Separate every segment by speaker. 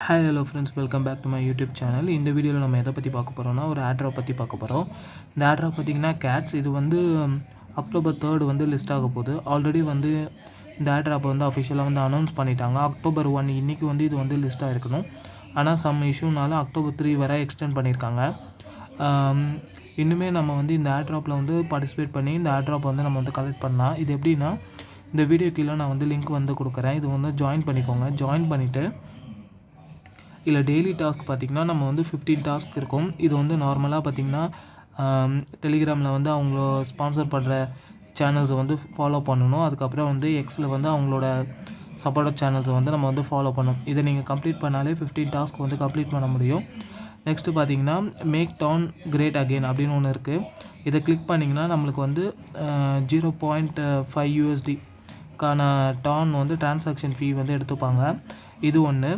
Speaker 1: Hi hello friends, welcome back to my YouTube channel. இந்த வீடியோவில் நம்ம எதை பற்றி பார்க்க போகிறோம்னா, ஒரு ஆட்ராப் பற்றி பார்க்க போகிறோம். இந்த ஆட்ராப் பார்த்திங்கன்னா கேட்ஸ். இது வந்து அக்டோபர் 3 வந்து லிஸ்ட் ஆக போகுது. ஆல்ரெடி வந்து இந்த ஆட்ராப்பை வந்து அஃபிஷியலாக வந்து அனௌன்ஸ் பண்ணிட்டாங்க. அக்டோபர் 1 இன்றைக்கி வந்து இது வந்து லிஸ்ட்டாக இருக்கணும். ஆனால் சம் இஷ்யூனால அக்டோபர் 3 வரை எக்ஸ்டெண்ட் பண்ணியிருக்காங்க. இன்னுமே நம்ம வந்து இந்த ஆட்ராப்பில் வந்து பார்ட்டிசிபேட் பண்ணி இந்த ஆட்ராப் வந்து நம்ம வந்து கலெக்ட் பண்ணலாம். இது எப்படின்னா, இந்த வீடியோ கீழே நான் வந்து லிங்க் வந்து கொடுக்குறேன். இது வந்து ஜாயின் பண்ணிக்கோங்க. ஜாயின் பண்ணிவிட்டு இல்லை டெய்லி டாஸ்க் பார்த்திங்கன்னா நம்ம வந்து 15 டாஸ்க் இருக்கும். இது வந்து நார்மலாக பார்த்திங்கன்னா டெலிகிராமில் வந்து அவங்க ஸ்பான்சர் பண்ணுற சேனல்ஸை வந்து ஃபாலோ பண்ணணும். அதுக்கப்புறம் வந்து எக்ஸில் வந்து அவங்களோட சப்போர்ட்டட் சேனல்ஸை வந்து நம்ம வந்து ஃபாலோ பண்ணணும். இதை நீங்கள் கம்ப்ளீட் பண்ணாலே 15 டாஸ்க் வந்து கம்ப்ளீட் பண்ண முடியும். நெக்ஸ்ட்டு பார்த்திங்கன்னா மேக் டவுன் கிரேட் அகெயின் அப்படின்னு ஒன்று இருக்குது. இதை கிளிக் பண்ணிங்கன்னா நம்மளுக்கு வந்து 0.5 USDக்கான டான் வந்து டிரான்சாக்ஷன் ஃபீ வந்து எடுத்துப்பாங்க. இது ஒன்று.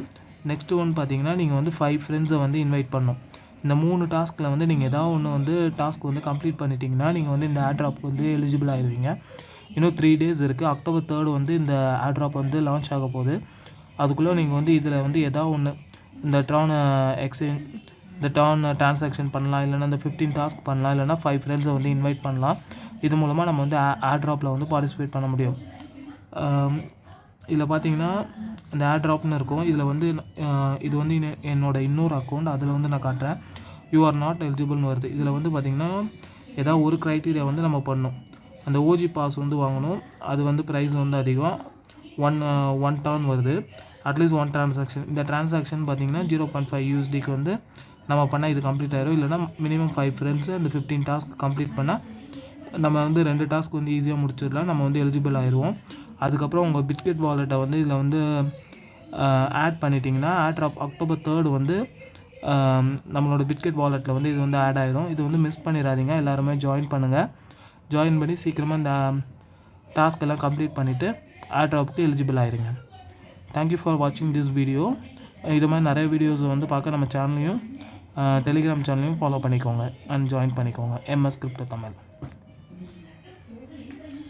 Speaker 1: நெக்ஸ்ட்டு ஒன்று பார்த்தீங்கன்னா, நீங்கள் வந்து 5 ஃப்ரெண்ட்ஸை வந்து இன்வைட் பண்ணணும். இந்த 3 டாஸ்கில் வந்து நீங்கள் ஏதாவது ஒன்று வந்து டாஸ்க் வந்து கம்ப்ளீட் பண்ணிட்டீங்கன்னா நீங்கள் வந்து இந்த ஆட்ராப் வந்து எலிஜிபிள் ஆகிடுவீங்க. இன்னும் 3 டேஸ் இருக்குது. அக்டோபர் 3 வந்து இந்த ஆட்ராப் வந்து லான்ச் ஆக போகுது. அதுக்குள்ளே நீங்கள் வந்து இதில் வந்து ஏதாவது ஒன்று இந்த டான் டிரான்சாக்ஷன் பண்ணலாம், இல்லைனா இந்த 15 டாஸ்க் பண்ணலாம், இல்லைனா 5 ஃப்ரெண்ட்ஸை வந்து இன்வைட் பண்ணலாம். இது மூலமாக நம்ம வந்து ஆட்ராப்பில் வந்து பார்ட்டிசிபேட் பண்ண முடியும். இதில் பார்த்தீங்கன்னா இந்த ஆட்ராப்னு இருக்கும். இதில் வந்து இது வந்து என்னோடய இன்னொரு அக்கௌண்ட், அதில் வந்து நான் காட்டுறேன். யூ ஆர் நாட் எலிஜிபிள்னு வருது. இதில் வந்து பார்த்திங்கன்னா ஏதாவது ஒரு க்ரைட்டீரியா வந்து நம்ம பண்ணணும். அந்த ஓஜி பாஸ் வந்து வாங்கணும். அது வந்து ப்ரைஸ் வந்து அதிகம். ஒன் டான் வருது. At least 1 transaction. இந்த டிரான்சாக்ஷன் பார்த்திங்கன்னா 0.5 USDக்கு வந்து நம்ம பண்ணால் இது கம்ப்ளீட் ஆகிடும். இல்லைனா மினிமம் 5 ஃப்ரெண்ட்ஸு அந்த 15 டாஸ்க் கம்ப்ளீட் பண்ணால் நம்ம வந்து 2 டாஸ்க் வந்து ஈஸியாக முடிச்சிடலாம். நம்ம வந்து எலிஜிபிள் ஆயிடுவோம். அதுக்கப்புறம் உங்கள் பிட்கெட் வாலெட்டை வந்து இதில் வந்து ஆட் பண்ணிட்டீங்கன்னா ஆட்ராப் அக்டோபர் 3 வந்து நம்மளோட பிட்கெட் வாலெட்டில் வந்து இது வந்து ஆட் ஆகிடும். இது வந்து மிஸ் பண்ணிடாதீங்க. எல்லாருமே ஜாயின் பண்ணுங்கள். ஜாயின் பண்ணி சீக்கிரமாக இந்த டாஸ்க் எல்லாம் கம்ப்ளீட் பண்ணிவிட்டு ஆட்ராப்புக்கு எலிஜிபிள் ஆகிடுங்க. தேங்க்யூ ஃபார் வாட்சிங் திஸ் வீடியோ. இது மாதிரி நிறைய வீடியோஸ் வந்து பார்க்க நம்ம சேனலையும் டெலிகிராம் சேனலையும் ஃபாலோ பண்ணிக்கோங்க அண்ட் ஜாயின் பண்ணிக்கோங்க. MS crypto Tamil.